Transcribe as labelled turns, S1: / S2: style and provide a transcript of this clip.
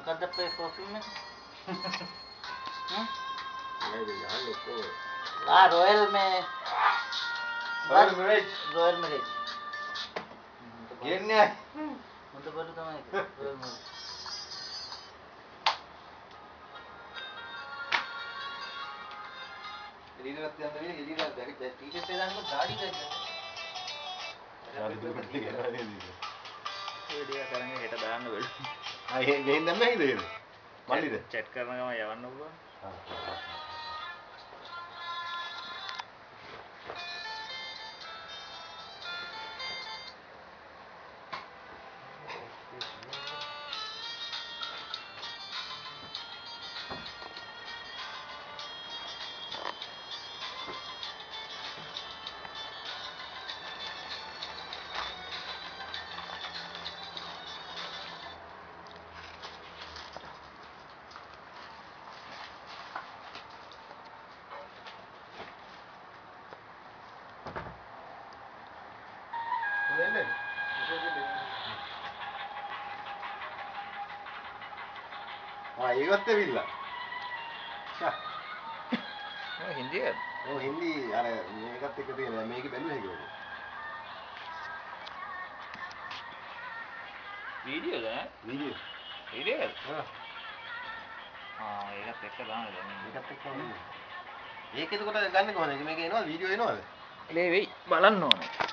S1: මොකද්ද අපේ පර්ෆියුම් එක? रॉयल में रॉयल मैरिज गिरने मुझे बोलो तो मैं रॉयल मैरिज रीड करते हैं अंदर ये रीड करते हैं कि टी-शर्ट पे जाने को गाड़ी कर दे गाड़ी तो बड़ी है ये वीडियो करेंगे हेटा दान वेल हां ये गेम दम नहीं दे मल्ली दे चैट करना का යවන්න පුළුවන් हां ඒකත් ඇවිල්ලා. හින්දියද? ඔව් හින්දි අර මේකත් එක්ක තියෙනවා. මේක බැලුවේ කියලා. වීඩියෝද? වීඩියෝ. වීඩියෝද? ඒකත් එක්ක දාන්න දැන්. ඒකත් එක්ක ඕනේ. ඒක එතකොට ගන්න කොහොමද? මේක එනවද? වීඩියෝ එනවද? ලේ වෙයි බලන්න ඕනේ.